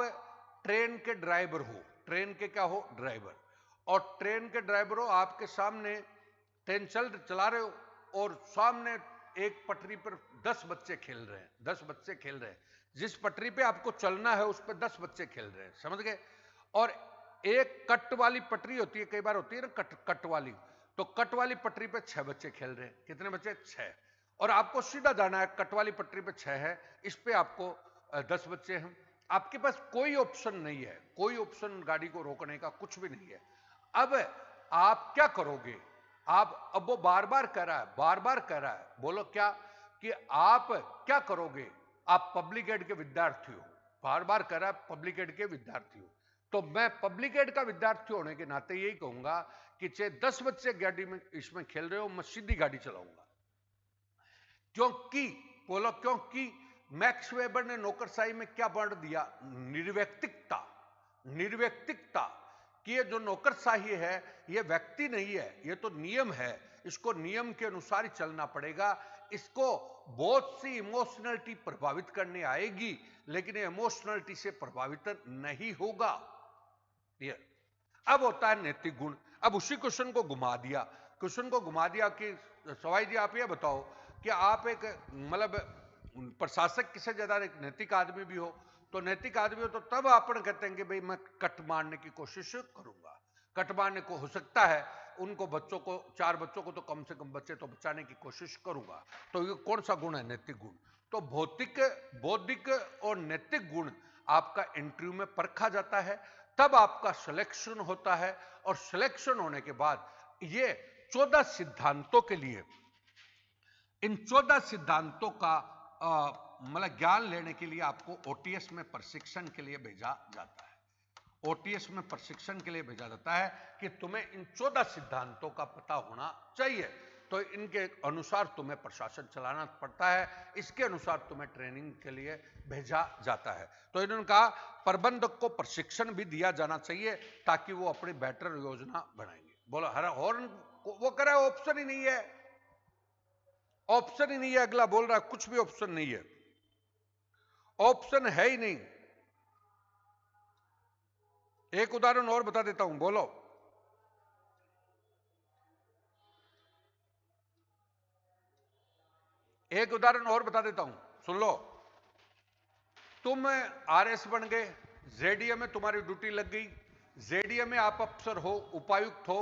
ट्रेन के ड्राइवर हो, ट्रेन के क्या हो, ड्राइवर, और ट्रेन के ड्राइवर हो, आपके सामने ट्रेन चला रहे हो और सामने एक पटरी पर 10 बच्चे खेल रहे हैं, 10 बच्चे खेल रहे हैं, जिस पटरी पे आपको चलना है उस पर 10 बच्चे खेल रहे हैं, समझ गए। और एक कट वाली पटरी होती है, कई बार होती है ना कट वाली, तो कट वाली पटरी पे 6 बच्चे खेल रहे हैं। कितने बच्चे? 6। और आपको सीधा जाना है, कट वाली पटरी पे 6 है, इस पे आपको 10 बच्चे हैं। आपके पास कोई ऑप्शन नहीं है, कोई ऑप्शन गाड़ी को रोकने का कुछ भी नहीं है। अब आप क्या करोगे? आप, अब वो बार बार कह रहा है, बोलो क्या, कि आप क्या करोगे? आप पब्लिक एड के विद्यार्थी हो, बार बार कह रहा है पब्लिक एड के विद्यार्थी हो, तो मैं पब्लिक एड का विद्यार्थी होने के नाते यही कहूंगा कि चाहे 10 बच्चे गाड़ी में इसमें खेल रहे हो, मैं सीधी गाड़ी चलाऊंगा। क्योंकि, बोलो क्योंकि मैक्स वेबर ने नौकरशाही में क्या वर्ण दिया? निर्व्यक्तिकता। निर्व्यक्तिकता कि ये जो नौकरशाही है ये व्यक्ति नहीं है, ये तो नियम है, इसको नियम के अनुसार ही चलना पड़ेगा। इसको बहुत सी इमोशनलिटी प्रभावित करने आएगी, लेकिन इमोशनलिटी से प्रभावित नहीं होगा। ये अब होता है नैतिक गुण। अब उसी क्वेश्चन को घुमा दिया, कि सवाई जी आप ये बताओ कि आप एक मतलब प्रशासक किसे ज्यादा एक नैतिक आदमी भी हो, तो नैतिक आदमी हो तो तब अपन कहते हैं कि भाई मैं कट मारने की कोशिश करूंगा। कट मारने को हो सकता है उनको बच्चों को, 4 बच्चों को तो कम से कम बच्चे तो बचाने की कोशिश करूंगा। तो ये कौन सा गुण है? नैतिक गुण। तो भौतिक, बौद्धिक और नैतिक गुण आपका इंटरव्यू में परखा जाता है, तब आपका सिलेक्शन होता है। और सिलेक्शन होने के बाद ये 14 सिद्धांतों के लिए, इन 14 सिद्धांतों का मतलब ज्ञान लेने के लिए आपको ओटीएस में प्रशिक्षण के लिए भेजा जाता है। ओटीएस में प्रशिक्षण के लिए भेजा जाता है कि तुम्हें इन 14 सिद्धांतों का पता होना चाहिए, तो इनके अनुसार तुम्हें प्रशासन चलाना पड़ता है, इसके अनुसार तुम्हें ट्रेनिंग के लिए भेजा जाता है। तो इन्होंने कहा प्रबंधक को प्रशिक्षण भी दिया जाना चाहिए ताकि वो अपनी बेटर योजना बनाएंगे। बोलो हर हॉर्न, वो कह रहा है ऑप्शन ही नहीं है, ऑप्शन ही नहीं है। अगला बोल रहा है कुछ भी ऑप्शन नहीं है, ऑप्शन है ही नहीं। एक उदाहरण और बता देता हूं, बोलो। एक उदाहरण और बता देता हूं, सुन लो। तुम आरएस बन गए, जेडीए में तुम्हारी ड्यूटी लग गई, जेडीए में आप अफसर हो, उपायुक्त हो,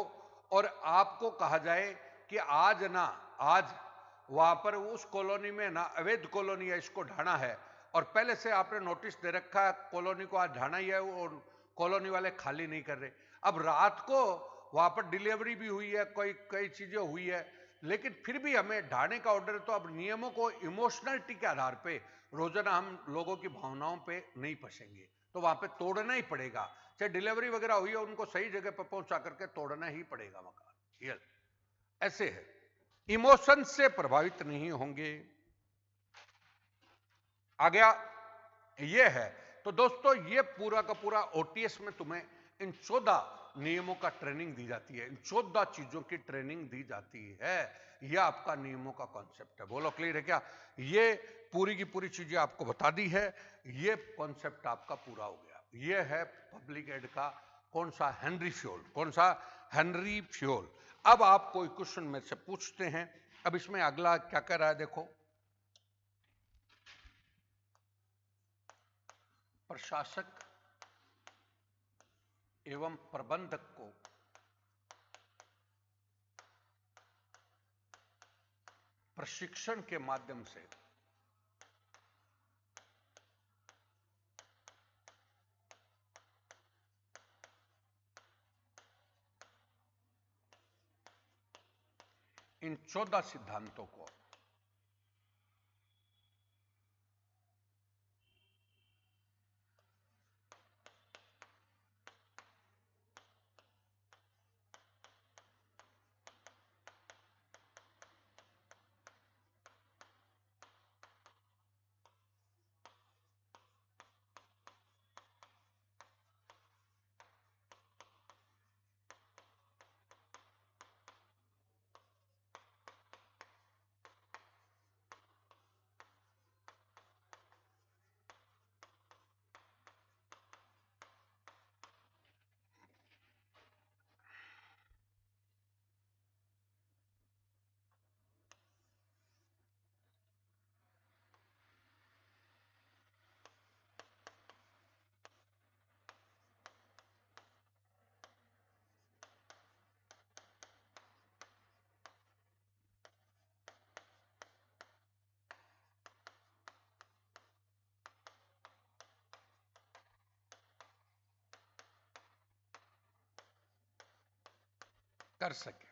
और आपको कहा जाए कि आज वहां पर उस कॉलोनी में ना अवैध कॉलोनी है, इसको ढाना है, और पहले से आपने नोटिस दे रखा है कॉलोनी को आज ढाना ही है, और कॉलोनी वाले खाली नहीं कर रहे। अब रात को वहां पर डिलीवरी भी हुई है, कई चीजें हुई है, लेकिन फिर भी हमें ढाने का ऑर्डर, तो अब नियमों को इमोशनलिटी के आधार पे रोजाना हम लोगों की भावनाओं पे नहीं फंसेंगे, तो वहां पे तोड़ना ही पड़ेगा। चाहे डिलीवरी वगैरह हुई है, उनको सही जगह पर पहुंचा करके तोड़ना ही पड़ेगा मकान। ये ऐसे है, इमोशन से प्रभावित नहीं होंगे। आ गया, ये है। तो दोस्तों ये पूरा का पूरा ओटीएस में तुम्हें इन 14 नियमों का ट्रेनिंग दी जाती है, इन 14 चीजों की ट्रेनिंग दी जाती है। यह आपका नियमों का कॉन्सेप्ट है। बोलो क्लियर है क्या? ये पूरी की पूरी चीजें आपको बता दी है, ये कॉन्सेप्ट आपका पूरा हो गया। ये है पब्लिक एड का कौन सा? Henry Fayol. कौन सा? Henry Fayol. अब आप कोई क्वेश्चन में से पूछते हैं। अब इसमें अगला क्या कर रहा है, देखो। प्रशासक एवं प्रबंधक को प्रशिक्षण के माध्यम से इन 14 सिद्धांतों को कर सके।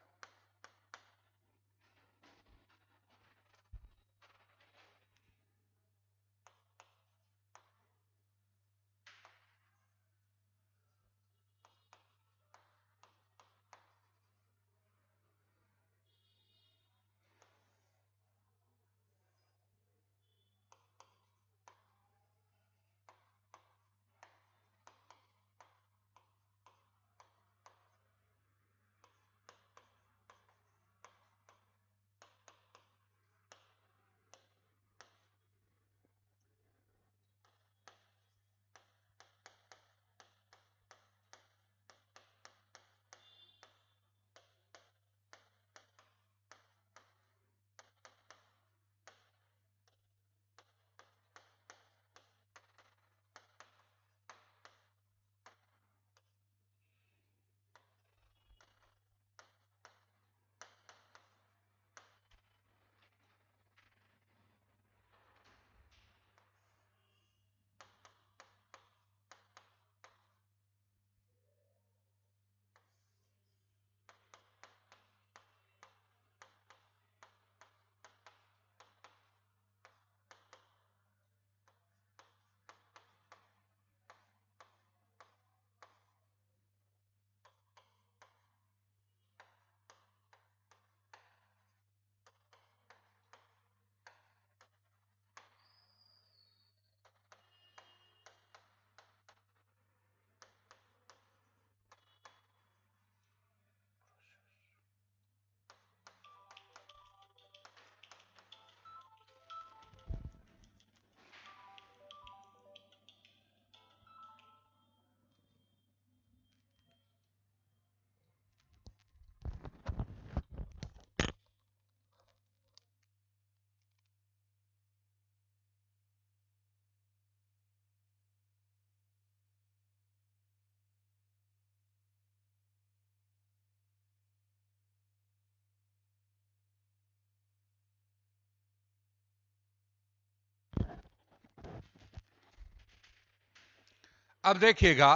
अब देखिएगा,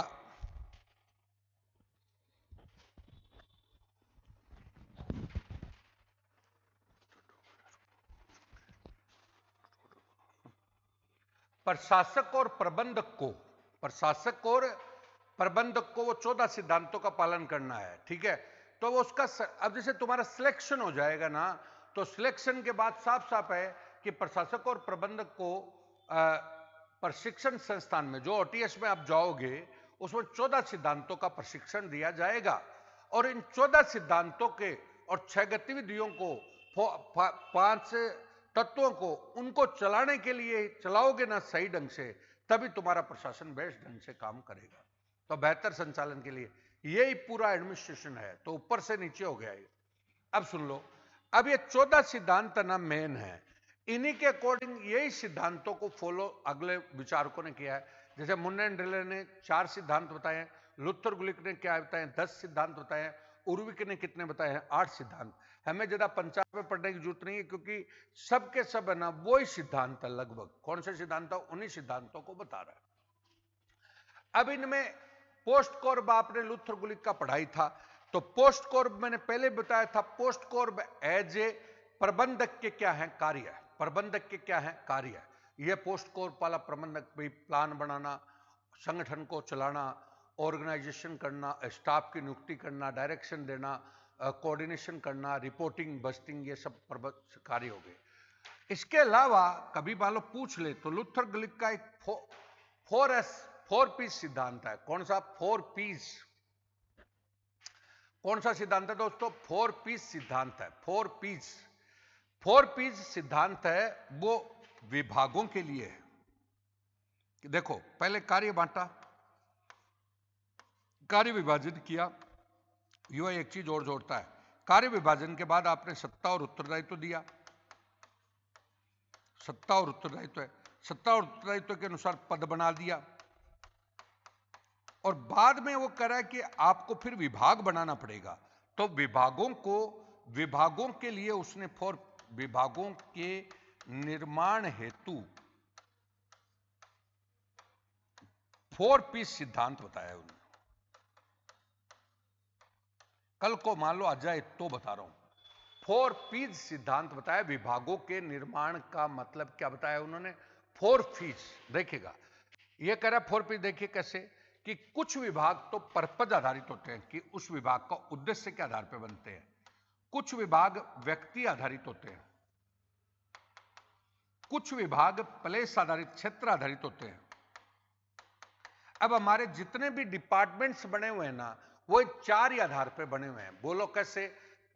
प्रशासक और प्रबंधक को वो 14 सिद्धांतों का पालन करना है, ठीक है। तो वो उसका अब जैसे तुम्हारा सिलेक्शन हो जाएगा ना, तो सिलेक्शन के बाद साफ साफ है कि प्रशासक और प्रबंधक को प्रशिक्षण संस्थान में, जो ओटीएस में आप जाओगे, उसमें 14 सिद्धांतों का प्रशिक्षण दिया जाएगा। और इन 14 सिद्धांतों के और 6 गतिविधियों को, 5 तत्वों को, उनको चलाने के लिए चलाओगे ना सही ढंग से, तभी तुम्हारा प्रशासन बेस्ट ढंग से काम करेगा। तो बेहतर संचालन के लिए यही पूरा एडमिनिस्ट्रेशन है। तो ऊपर से नीचे हो गया ये। अब सुन लो, अब ये 14 सिद्धांत ना मेन है, इन्हीं के अकॉर्डिंग यही सिद्धांतों को फॉलो अगले विचारकों ने किया है। जैसे मुन्ने एंड ड्रिलर ने 4 सिद्धांत बताए हैं, लुथर गुलिक ने क्या बताए, 10 सिद्धांत बताए हैं, उर्विक ने कितने बताए हैं, 8 सिद्धांत। हमें ज्यादा पंचांग में पढ़ने की जरूरत नहीं है, क्योंकि सबके सब है ना वही सिद्धांत है लगभग। कौन से सिद्धांत, उन्हीं सिद्धांतों को बता रहा है। अब इनमें पोस्ट कॉर्ब आपने लुथर गुलिक का पढ़ाई था, तो पोस्ट कॉर्ब मैंने पहले बताया था, पोस्ट कॉर्ब एज ए प्रबंधक के क्या है कार्य, प्रबंधक के क्या है कार्य। यह पोस्ट कॉर्ब वाला प्रबंधक भी प्लान बनाना, संगठन को चलाना, ऑर्गेनाइजेशन करना, स्टाफ की नियुक्ति करना, डायरेक्शन देना, कोऑर्डिनेशन करना, रिपोर्टिंग, बस्टिंग, ये सब कार्य हो गए। इसके अलावा कभी मान लो पूछ ले तो लुथर गुलिक का एक 4 पीस सिद्धांत है। कौन सा? 4 पीस। कौन सा सिद्धांत है दोस्तों? 4 पीस सिद्धांत है। 4 पीस सिद्धांत है, वो विभागों के लिए है। देखो, पहले कार्य बांटा, कार्य विभाजन किया, यह एक चीज और जोड़ता है। कार्य विभाजन के बाद आपने सत्ता और उत्तरदायित्व दिया। सत्ता और उत्तरदायित्व है, सत्ता और उत्तरदायित्व के अनुसार पद बना दिया। और बाद में वो कह रहा है कि आपको फिर विभाग बनाना पड़ेगा। तो विभागों के लिए उसने 4 विभागों के निर्माण हेतु 4 पीस सिद्धांत बताया उन्होंने। कल को मान लो आ जाए तो बता रहा हूं। 4 P's सिद्धांत बताया, विभागों के निर्माण का मतलब क्या बताया उन्होंने, 4 P's। देखिएगा ये कह रहा है 4 P, देखिए कैसे कि कुछ विभाग तो पर्पज आधारित होते हैं कि उस विभाग का उद्देश्य के आधार पर बनते हैं, कुछ विभाग व्यक्ति आधारित होते हैं, कुछ विभाग प्लेस आधारित, क्षेत्र आधारित होते हैं। अब हमारे जितने भी डिपार्टमेंट्स बने हुए हैं ना, वो 4 ही आधार पर बने हुए हैं। बोलो कैसे।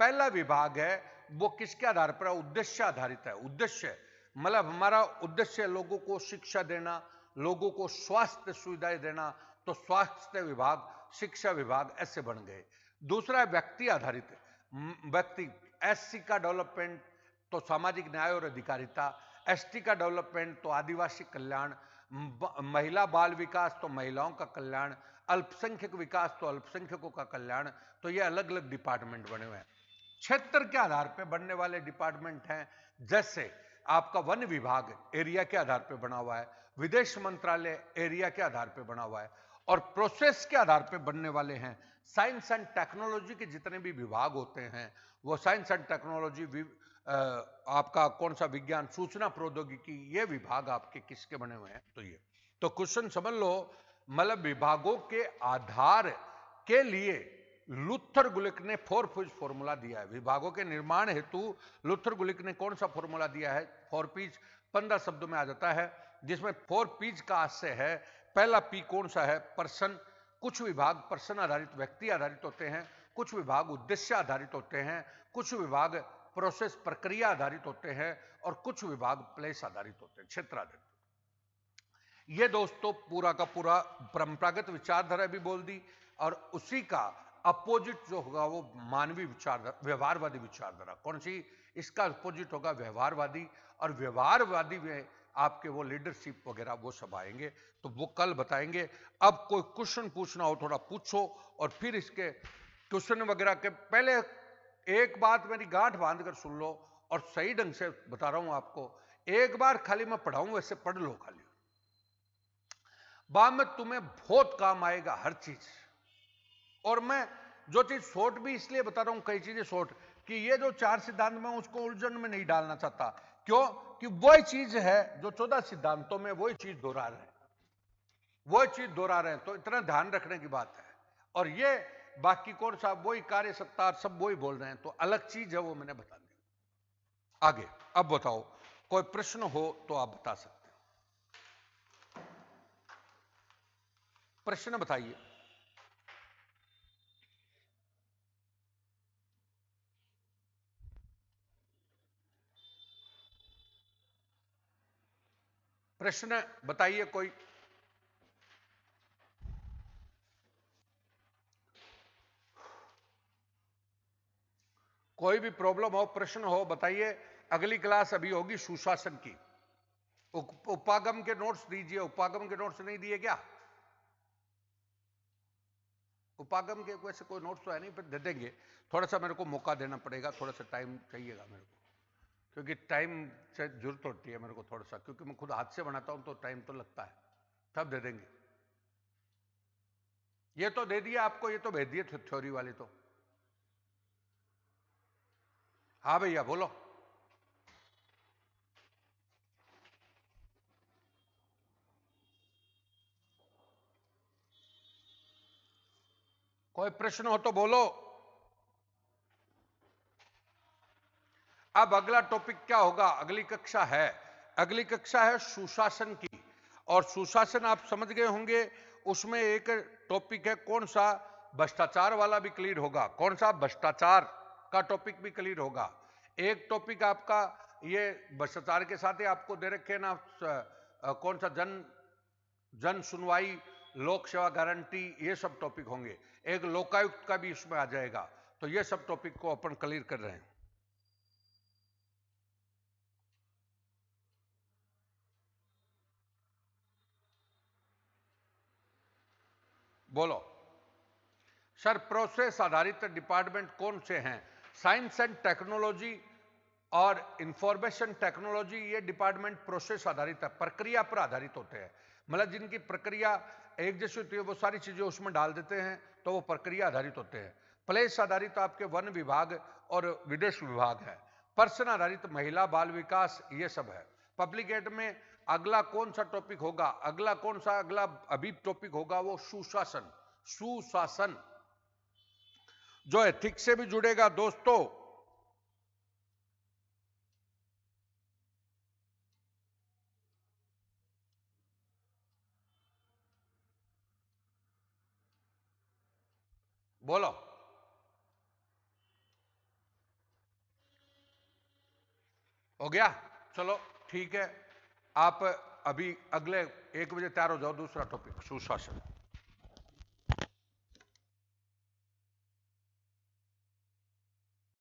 पहला विभाग है वो किसके आधार पर, उद्देश्य आधारित है। उद्देश्य मतलब हमारा उद्देश्य लोगों को शिक्षा देना, लोगों को स्वास्थ्य सुविधाएं देना, तो स्वास्थ्य विभाग, शिक्षा विभाग ऐसे बन गए। दूसरा व्यक्ति आधारित, व्यक्ति, एससी का डेवलपमेंट तो सामाजिक न्याय और अधिकारिता, एसटी का डेवलपमेंट तो आदिवासी कल्याण, महिला बाल विकास तो महिलाओं का कल्याण, अल्पसंख्यक विकास तो अल्पसंख्यकों का कल्याण। तो ये अलग अलग डिपार्टमेंट बने हुए हैं। क्षेत्र के आधार पर बनने वाले डिपार्टमेंट हैं, जैसे आपका वन विभाग एरिया के आधार पर बना हुआ है, विदेश मंत्रालय एरिया के आधार पर बना हुआ है, और प्रोसेस के आधार पर बनने वाले हैं साइंस एंड टेक्नोलॉजी के जितने भी विभाग होते हैं, वो साइंस एंड टेक्नोलॉजी, आपका कौन सा विज्ञान, सूचना प्रौद्योगिकी, ये विभाग आपके किसके बने हुए हैं। तो ये तो क्वेश्चन समझ लो, मतलब विभागों के आधार के लिए लुथर गुलिक ने 4 P's फॉर्मूला दिया है। विभागों के निर्माण हेतु लुथर गुलिक ने कौन सा फॉर्मूला दिया है, 4 P's 15 शब्दों में आ जाता है, जिसमें 4 P's का आशय है। पहला पी कौन सा है, पर्सन। कुछ विभाग पर्सन आधारित, व्यक्ति आधारित होते हैं, कुछ विभाग उद्देश्य आधारित होते हैं, कुछ विभाग प्रोसेस, प्रक्रिया आधारित होते हैं, और कुछ विभाग प्लेस आधारित होते हैं, क्षेत्र आधारित। ये दोस्तों पूरा का पूरा परंपरागत विचारधारा भी बोल दी, और उसी का अपोजिट जो होगा वो मानवीय विचारधारा, व्यवहारवादी विचारधारा। कौन सी, इसका अपोजिट होगा व्यवहारवादी, और व्यवहारवादी में आपके वो लीडरशिप वगैरह वो सब आएंगे, तो वो कल बताएंगे। अब कोई क्वेश्चन पूछना हो थोड़ा पूछो, और फिर इसके क्वेश्चन वगैरह के पहले एक बात मेरी गांठ बांध कर सुन लो, और सही ढंग से बता रहा हूं आपको। एक बार खाली मैं पढ़ाऊं, वैसे पढ़ लो खाली, बाद में तुम्हें बहुत काम आएगा हर चीज। और मैं जो चीज शॉर्ट भी इसलिए बता रहा हूं, कई चीजें शॉर्ट, कि ये जो 4 सिद्धांत में उसको उलझन में नहीं डालना चाहता। क्यों, कि वही चीज है जो 14 सिद्धांतों में वही चीज दोहरा रहे हैं, वही चीज दोहरा रहे हैं, तो इतना ध्यान रखने की बात है। और ये बाकी कौन सा, वही कार्य सत्ता सब वही बोल रहे हैं, तो अलग चीज है, वो मैंने बता दिया। आगे अब बताओ, कोई प्रश्न हो तो आप बता सकते हो, प्रश्न बताइए। प्रश्न बताइए कोई। कोई भी प्रॉब्लम हो, प्रश्न हो, बताइए। अगली क्लास अभी होगी सुशासन की। उपागम के नोट्स दीजिए। उपागम के नोट्स नहीं दिए क्या? उपागम के वैसे कोई नोट्स तो है नहीं, पर दे देंगे। थोड़ा सा मेरे को मौका देना पड़ेगा, थोड़ा सा टाइम चाहिएगा मेरे को, क्योंकि टाइम से जरूरत होती है मेरे को थोड़ा सा, क्योंकि मैं खुद हाथ से बनाता हूं तो टाइम तो लगता है। तब दे देंगे। ये तो दे दिया आपको, ये तो भेज दिए थ्योरी वाले तो। हाँ भैया बोलो। कोई प्रश्न हो तो बोलो। अब अगला टॉपिक क्या होगा, अगली कक्षा है, अगली कक्षा है सुशासन की। और सुशासन आप समझ गए होंगे, उसमें एक टॉपिक है कौन सा, भ्रष्टाचार वाला भी क्लियर होगा। कौन सा, भ्रष्टाचार का टॉपिक भी क्लियर होगा। एक टॉपिक आपका ये भ्रष्टाचार के साथ ही आपको दे रखे ना, कौन सा, जन सुनवाई, लोक सेवा गारंटी, ये सब टॉपिक होंगे। एक लोकायुक्त का भी इसमें आ जाएगा। तो ये सब टॉपिक को अपन क्लियर कर रहे हैं। बोलो सर, प्रोसेस आधारित डिपार्टमेंट कौन से हैं? साइंस एंड टेक्नोलॉजी और इंफॉर्मेशन टेक्नोलॉजी, ये डिपार्टमेंट प्रोसेस आधारित है, प्रक्रिया पर आधारित होते हैं। मतलब जिनकी प्रक्रिया एक जैसी होती है, वो सारी चीजें उसमें डाल देते हैं, तो वो प्रक्रिया आधारित होते हैं। प्लेस आधारित आपके वन विभाग और विदेश विभाग है। पर्सन आधारित महिला बाल विकास, ये सब है। पब्लिक एड में अगला कौन सा टॉपिक होगा, अगला अभी टॉपिक होगा वो सुशासन। सुशासन जो एथिक्स से भी जुड़ेगा दोस्तों। बोलो, हो गया? चलो ठीक है, आप अभी अगले 1 बजे तैयार हो जाओ, दूसरा टॉपिक सुशासन।